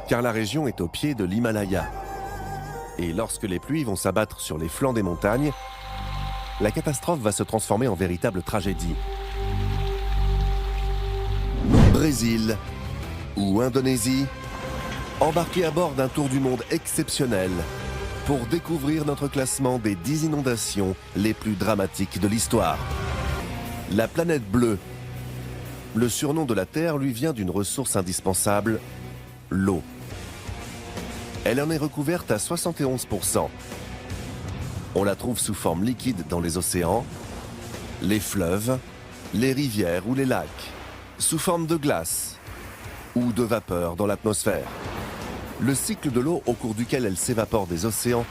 car la région est au pied de l'Himalaya. Et lorsque les pluies vont s'abattre sur les flancs des montagnes, la catastrophe va se transformer en véritable tragédie. Brésil ou Indonésie, embarquez à bord d'un tour du monde exceptionnel pour découvrir notre classement des 10 inondations les plus dramatiques de l'histoire. La planète bleue. Le surnom de la Terre lui vient d'une ressource indispensable, l'eau. Elle en est recouverte à 71%. On la trouve sous forme liquide dans les océans, les fleuves, les rivières ou les lacs, sous forme de glace ou de vapeur dans l'atmosphère. Le cycle de l'eau au cours duquel elle s'évapore des océans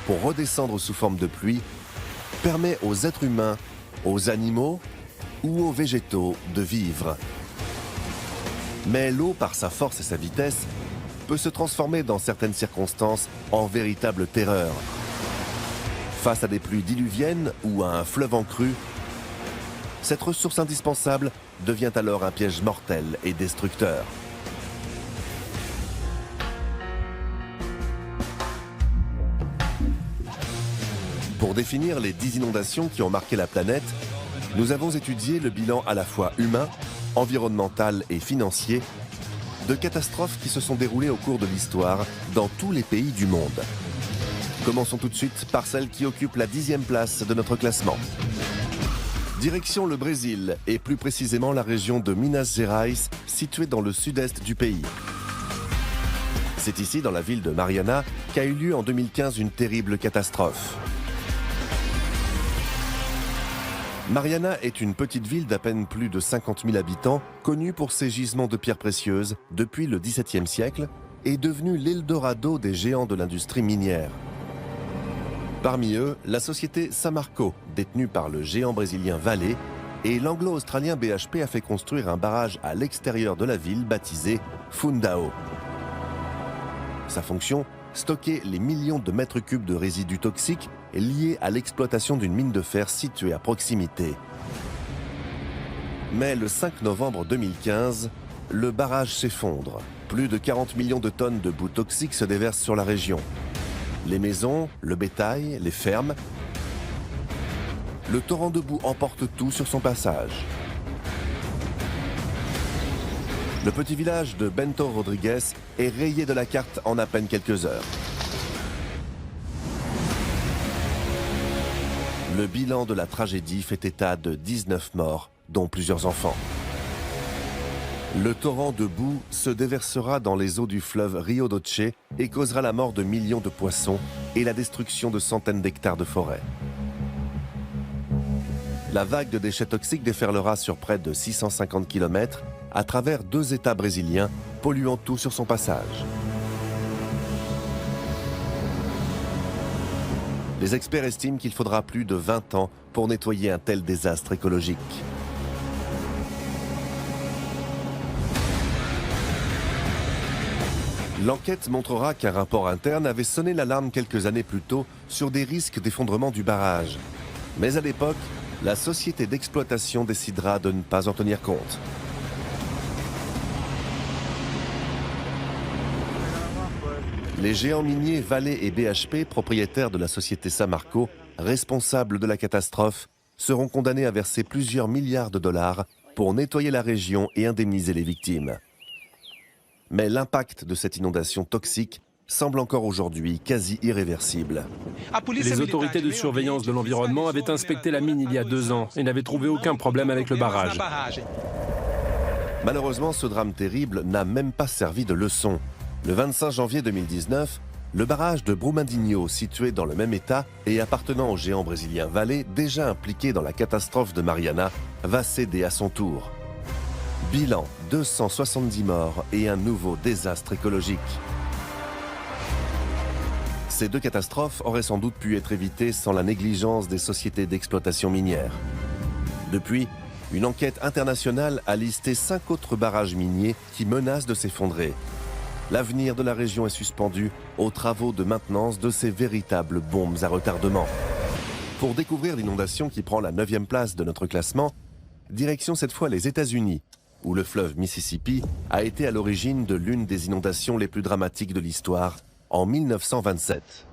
pour redescendre sous forme de pluie permet aux êtres humains, aux animaux ou aux végétaux de vivre. Mais l'eau, par sa force et sa vitesse, peut se transformer dans certaines circonstances en véritable terreur. Face à des pluies diluviennes ou à un fleuve en crue, cette ressource indispensable devient alors un piège mortel et destructeur. Pour définir les 10 inondations qui ont marqué la planète, nous avons étudié le bilan à la fois humain, environnemental et financier de catastrophes qui se sont déroulées au cours de l'histoire dans tous les pays du monde. Commençons tout de suite par celle qui occupe la 10e place de notre classement. Direction le Brésil, et plus précisément la région de Minas Gerais, située dans le sud-est du pays. C'est ici, dans la ville de Mariana, qu'a eu lieu en 2015 une terrible catastrophe. Mariana est une petite ville d'à peine plus de 50 000 habitants, connue pour ses gisements de pierres précieuses depuis le XVIIe siècle et devenue l'Eldorado des géants de l'industrie minière. Parmi eux, la société Samarco, détenue par le géant brésilien Vale, et l'anglo-australien BHP a fait construire un barrage à l'extérieur de la ville baptisé Fundão. Sa fonction, stocker les millions de mètres cubes de résidus toxiques liés à l'exploitation d'une mine de fer située à proximité. Mais le 5 novembre 2015, le barrage s'effondre. Plus de 40 millions de tonnes de boue toxique se déversent sur la région. Les maisons, le bétail, les fermes. Le torrent de boue emporte tout sur son passage. Le petit village de Bento Rodrigues est rayé de la carte en à peine quelques heures. Le bilan de la tragédie fait état de 19 morts, dont plusieurs enfants. Le torrent de boue se déversera dans les eaux du fleuve Rio Doce et causera la mort de millions de poissons et la destruction de centaines d'hectares de forêt. La vague de déchets toxiques déferlera sur près de 650 km à travers 2 États brésiliens, polluant tout sur son passage. Les experts estiment qu'il faudra plus de 20 ans pour nettoyer un tel désastre écologique. L'enquête montrera qu'un rapport interne avait sonné l'alarme quelques années plus tôt sur des risques d'effondrement du barrage. Mais à l'époque, la société d'exploitation décidera de ne pas en tenir compte. Les géants miniers Vale et BHP, propriétaires de la société Samarco, responsables de la catastrophe, seront condamnés à verser plusieurs milliards de dollars pour nettoyer la région et indemniser les victimes. Mais l'impact de cette inondation toxique semble encore aujourd'hui quasi irréversible. Les autorités de surveillance de l'environnement avaient inspecté la mine il y a 2 ans et n'avaient trouvé aucun problème avec le barrage. Malheureusement, ce drame terrible n'a même pas servi de leçon. Le 25 janvier 2019, le barrage de Brumadinho, situé dans le même état et appartenant au géant brésilien Vale, déjà impliqué dans la catastrophe de Mariana, va céder à son tour. Bilan, 270 morts et un nouveau désastre écologique. Ces 2 catastrophes auraient sans doute pu être évitées sans la négligence des sociétés d'exploitation minière. Depuis, une enquête internationale a listé 5 autres barrages miniers qui menacent de s'effondrer. L'avenir de la région est suspendu aux travaux de maintenance de ces véritables bombes à retardement. Pour découvrir l'inondation qui prend la 9e place de notre classement, direction cette fois les États-Unis, où le fleuve Mississippi a été à l'origine de l'une des inondations les plus dramatiques de l'histoire en 1927.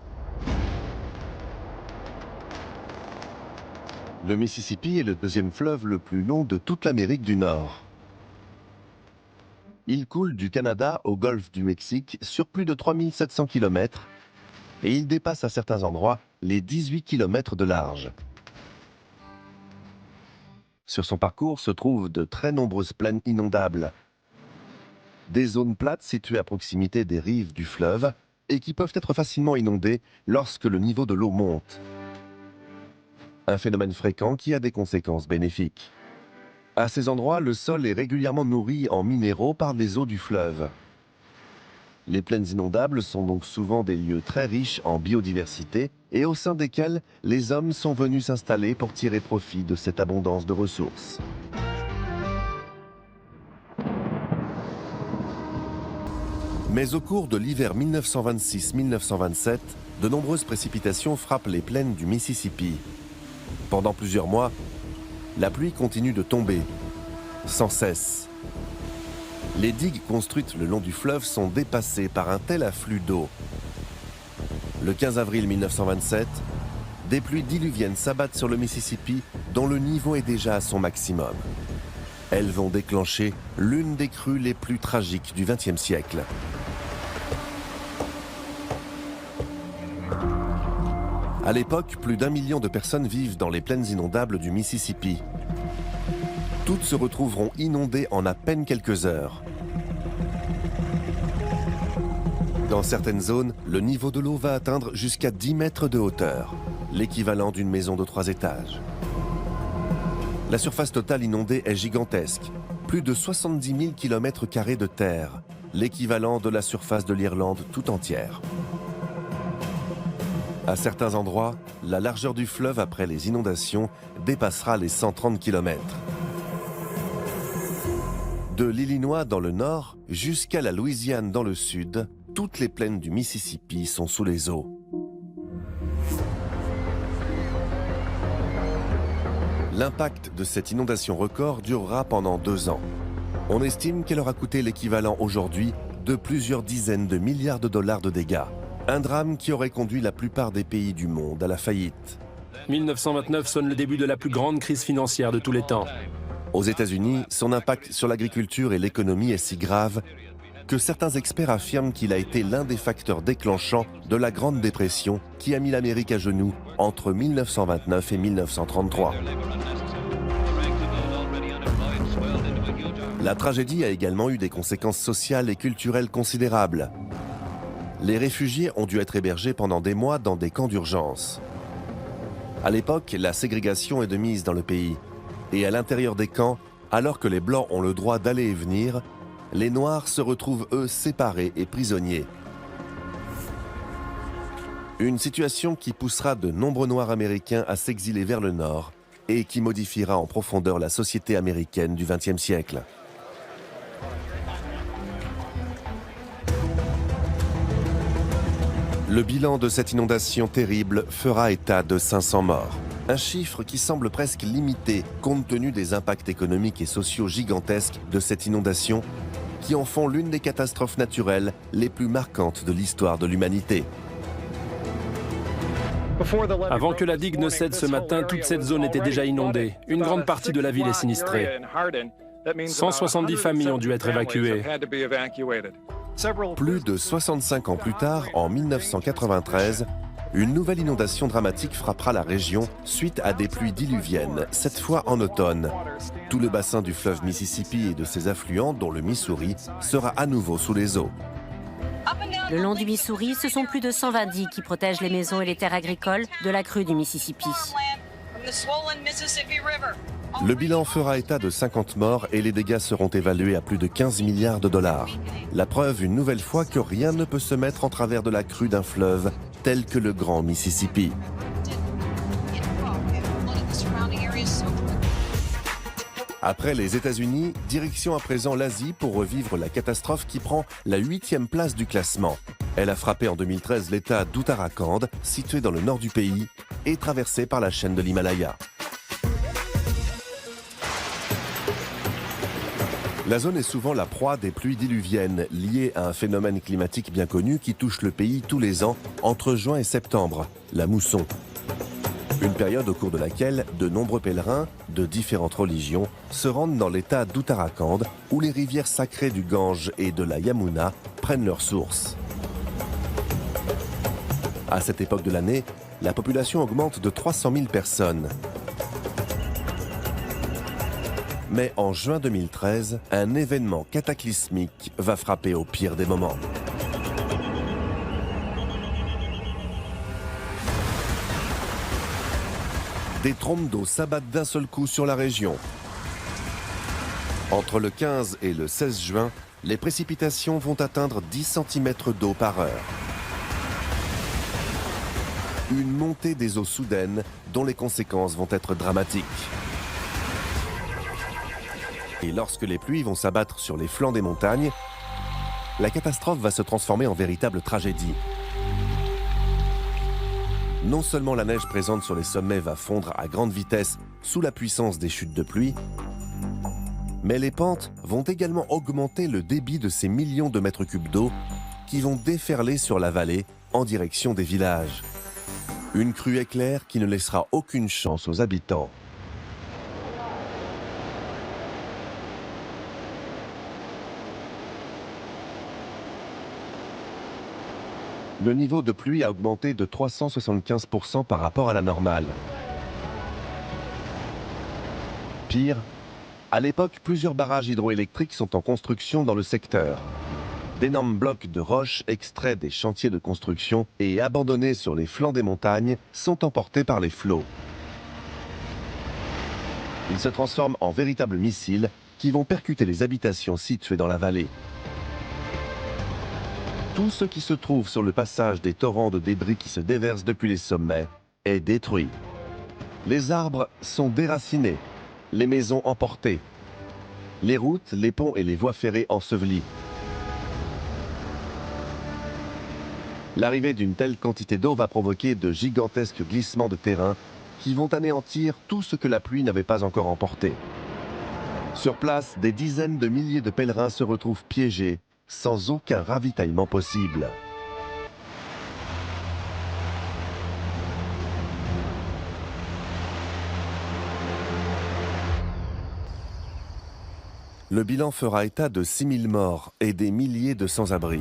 Le Mississippi est le deuxième fleuve le plus long de toute l'Amérique du Nord. Il coule du Canada au golfe du Mexique sur plus de 3700 km et il dépasse à certains endroits les 18 km de large. Sur son parcours se trouvent de très nombreuses plaines inondables, des zones plates situées à proximité des rives du fleuve et qui peuvent être facilement inondées lorsque le niveau de l'eau monte. Un phénomène fréquent qui a des conséquences bénéfiques. À ces endroits, le sol est régulièrement nourri en minéraux par les eaux du fleuve. Les plaines inondables sont donc souvent des lieux très riches en biodiversité et au sein desquels les hommes sont venus s'installer pour tirer profit de cette abondance de ressources. Mais au cours de l'hiver 1926-1927, de nombreuses précipitations frappent les plaines du Mississippi. Pendant plusieurs mois, la pluie continue de tomber, sans cesse. Les digues construites le long du fleuve sont dépassées par un tel afflux d'eau. Le 15 avril 1927, des pluies diluviennes s'abattent sur le Mississippi dont le niveau est déjà à son maximum. Elles vont déclencher l'une des crues les plus tragiques du XXe siècle. À l'époque, plus d'1 million de personnes vivent dans les plaines inondables du Mississippi. Toutes se retrouveront inondées en à peine quelques heures. Dans certaines zones, le niveau de l'eau va atteindre jusqu'à 10 mètres de hauteur, l'équivalent d'une maison de 3 étages. La surface totale inondée est gigantesque, plus de 70 000 km² de terre, l'équivalent de la surface de l'Irlande tout entière. À certains endroits, la largeur du fleuve après les inondations dépassera les 130 km. De l'Illinois dans le nord jusqu'à la Louisiane dans le sud, toutes les plaines du Mississippi sont sous les eaux. L'impact de cette inondation record durera pendant 2 ans. On estime qu'elle aura coûté l'équivalent aujourd'hui de plusieurs dizaines de milliards de dollars de dégâts. Un drame qui aurait conduit la plupart des pays du monde à la faillite. 1929 sonne le début de la plus grande crise financière de tous les temps. Aux États-Unis, son impact sur l'agriculture et l'économie est si grave que certains experts affirment qu'il a été l'un des facteurs déclenchants de la Grande Dépression qui a mis l'Amérique à genoux entre 1929 et 1933. La tragédie a également eu des conséquences sociales et culturelles considérables. Les réfugiés ont dû être hébergés pendant des mois dans des camps d'urgence. À l'époque, la ségrégation est de mise dans le pays. Et à l'intérieur des camps, alors que les Blancs ont le droit d'aller et venir, les Noirs se retrouvent, eux, séparés et prisonniers. Une situation qui poussera de nombreux Noirs américains à s'exiler vers le Nord et qui modifiera en profondeur la société américaine du XXe siècle. Le bilan de cette inondation terrible fera état de 500 morts. Un chiffre qui semble presque limité compte tenu des impacts économiques et sociaux gigantesques de cette inondation qui en font l'une des catastrophes naturelles les plus marquantes de l'histoire de l'humanité. Avant que la digue ne cède ce matin, toute cette zone était déjà inondée. Une grande partie de la ville est sinistrée. 170 familles ont dû être évacuées. Plus de 65 ans plus tard, en 1993, une nouvelle inondation dramatique frappera la région suite à des pluies diluviennes, cette fois en automne. Tout le bassin du fleuve Mississippi et de ses affluents, dont le Missouri, sera à nouveau sous les eaux. Le long du Missouri, ce sont plus de 120 digues qui protègent les maisons et les terres agricoles de la crue du Mississippi. Le bilan fera état de 50 morts et les dégâts seront évalués à plus de 15 milliards de dollars. La preuve une nouvelle fois que rien ne peut se mettre en travers de la crue d'un fleuve tel que le grand Mississippi. Après les États-Unis, direction à présent l'Asie pour revivre la catastrophe qui prend la 8e place du classement. Elle a frappé en 2013 l'État d'Uttarakhand, situé dans le nord du pays, et traversé par la chaîne de l'Himalaya. La zone est souvent la proie des pluies diluviennes, liées à un phénomène climatique bien connu qui touche le pays tous les ans entre juin et septembre, la mousson. Une période au cours de laquelle de nombreux pèlerins de différentes religions se rendent dans l'état d'Uttarakhand, où les rivières sacrées du Gange et de la Yamuna prennent leur source. À cette époque de l'année, la population augmente de 300 000 personnes. Mais en juin 2013, un événement cataclysmique va frapper au pire des moments. Des trombes d'eau s'abattent d'un seul coup sur la région. Entre le 15 et le 16 juin, les précipitations vont atteindre 10 cm d'eau par heure. Une montée des eaux soudaines dont les conséquences vont être dramatiques. Et lorsque les pluies vont s'abattre sur les flancs des montagnes, la catastrophe va se transformer en véritable tragédie. Non seulement la neige présente sur les sommets va fondre à grande vitesse sous la puissance des chutes de pluie, mais les pentes vont également augmenter le débit de ces millions de mètres cubes d'eau qui vont déferler sur la vallée en direction des villages. Une crue éclair qui ne laissera aucune chance aux habitants. Le niveau de pluie a augmenté de 375% par rapport à la normale. Pire, à l'époque, plusieurs barrages hydroélectriques sont en construction dans le secteur. D'énormes blocs de roches extraits des chantiers de construction et abandonnés sur les flancs des montagnes sont emportés par les flots. Ils se transforment en véritables missiles qui vont percuter les habitations situées dans la vallée. Tout ce qui se trouve sur le passage des torrents de débris qui se déversent depuis les sommets est détruit. Les arbres sont déracinés, les maisons emportées, les routes, les ponts et les voies ferrées ensevelies. L'arrivée d'une telle quantité d'eau va provoquer de gigantesques glissements de terrain qui vont anéantir tout ce que la pluie n'avait pas encore emporté. Sur place, des dizaines de milliers de pèlerins se retrouvent piégés, sans aucun ravitaillement possible. Le bilan fera état de 6000 morts et des milliers de sans-abri.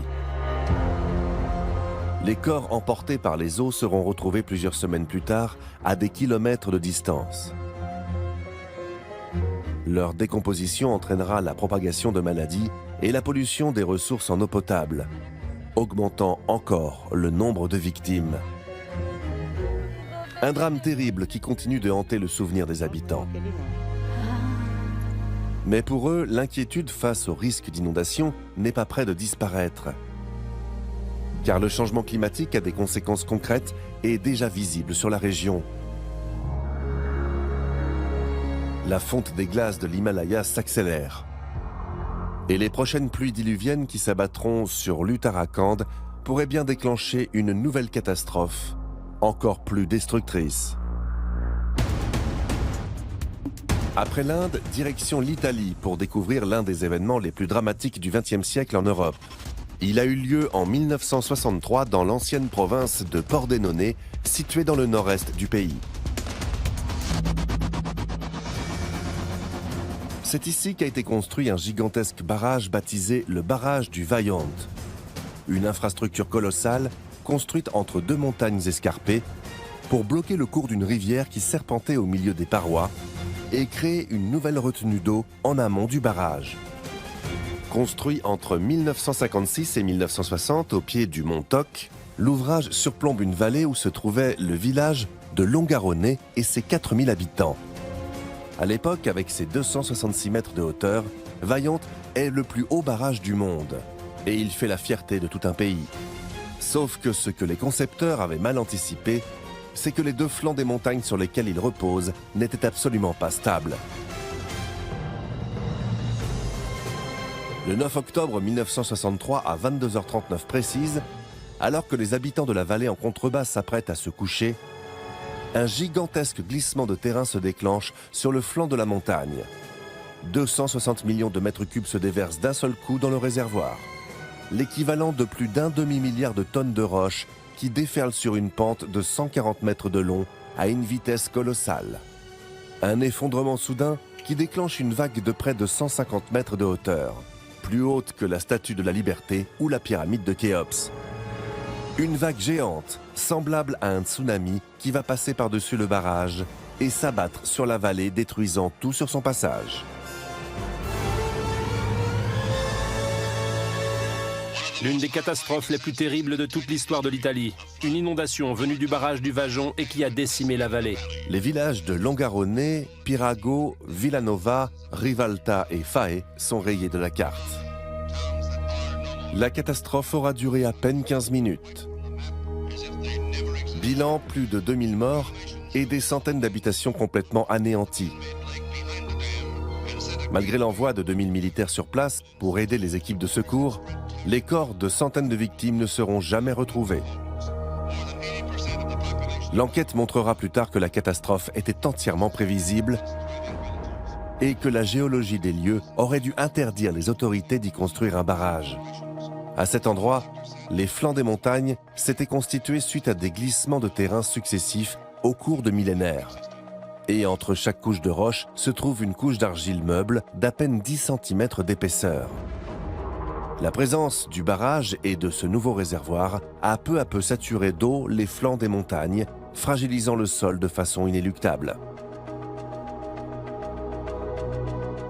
Les corps emportés par les eaux seront retrouvés plusieurs semaines plus tard à des kilomètres de distance. Leur décomposition entraînera la propagation de maladies et la pollution des ressources en eau potable, augmentant encore le nombre de victimes. Un drame terrible qui continue de hanter le souvenir des habitants. Mais pour eux, l'inquiétude face au risque d'inondation n'est pas près de disparaître. Car le changement climatique a des conséquences concrètes et déjà visibles sur la région. La fonte des glaces de l'Himalaya s'accélère. Et les prochaines pluies diluviennes qui s'abattront sur l'Uttarakhand pourraient bien déclencher une nouvelle catastrophe, encore plus destructrice. Après l'Inde, direction l'Italie pour découvrir l'un des événements les plus dramatiques du XXe siècle en Europe. Il a eu lieu en 1963 dans l'ancienne province de Pordenone, située dans le nord-est du pays. C'est ici qu'a été construit un gigantesque barrage baptisé le barrage du Vajont. Une infrastructure colossale construite entre deux montagnes escarpées pour bloquer le cours d'une rivière qui serpentait au milieu des parois et créer une nouvelle retenue d'eau en amont du barrage. Construit entre 1956 et 1960 au pied du mont Toc, l'ouvrage surplombe une vallée où se trouvait le village de Longarone et ses 4000 habitants. À l'époque, avec ses 266 mètres de hauteur, Vajont est le plus haut barrage du monde. Et il fait la fierté de tout un pays. Sauf que ce que les concepteurs avaient mal anticipé, c'est que les deux flancs des montagnes sur lesquels il repose n'étaient absolument pas stables. Le 9 octobre 1963 à 22h39 précise, alors que les habitants de la vallée en contrebas s'apprêtent à se coucher, un gigantesque glissement de terrain se déclenche sur le flanc de la montagne. 260 millions de mètres cubes se déversent d'un seul coup dans le réservoir. L'équivalent de plus d'un demi-milliard de tonnes de roches qui déferlent sur une pente de 140 mètres de long à une vitesse colossale. Un effondrement soudain qui déclenche une vague de près de 150 mètres de hauteur, plus haute que la Statue de la Liberté ou la pyramide de Khéops. Une vague géante, semblable à un tsunami qui va passer par-dessus le barrage et s'abattre sur la vallée, détruisant tout sur son passage. L'une des catastrophes les plus terribles de toute l'histoire de l'Italie. Une inondation venue du barrage du Vajon et qui a décimé la vallée. Les villages de Longarone, Pirago, Villanova, Rivalta et Fae sont rayés de la carte. La catastrophe aura duré à peine 15 minutes. Bilan, plus de 2000 morts et des centaines d'habitations complètement anéanties. Malgré l'envoi de 2000 militaires sur place pour aider les équipes de secours, les corps de centaines de victimes ne seront jamais retrouvés. L'enquête montrera plus tard que la catastrophe était entièrement prévisible et que la géologie des lieux aurait dû interdire les autorités d'y construire un barrage. À cet endroit, les flancs des montagnes s'étaient constitués suite à des glissements de terrain successifs au cours de millénaires. Et entre chaque couche de roche se trouve une couche d'argile meuble d'à peine 10 cm d'épaisseur. La présence du barrage et de ce nouveau réservoir a peu à peu saturé d'eau les flancs des montagnes, fragilisant le sol de façon inéluctable.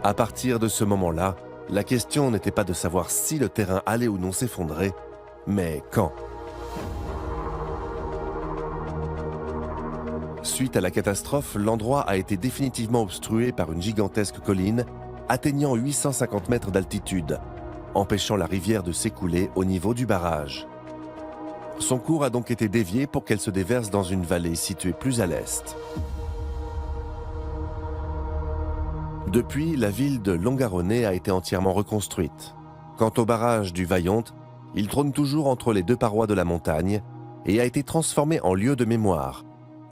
À partir de ce moment-là, la question n'était pas de savoir si le terrain allait ou non s'effondrer, mais quand. Suite à la catastrophe, l'endroit a été définitivement obstrué par une gigantesque colline atteignant 850 mètres d'altitude, empêchant la rivière de s'écouler au niveau du barrage. Son cours a donc été dévié pour qu'elle se déverse dans une vallée située plus à l'est. Depuis, la ville de Longarone a été entièrement reconstruite. Quant au barrage du Vajont, il trône toujours entre les deux parois de la montagne et a été transformé en lieu de mémoire,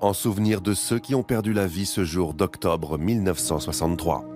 en souvenir de ceux qui ont perdu la vie ce jour d'octobre 1963.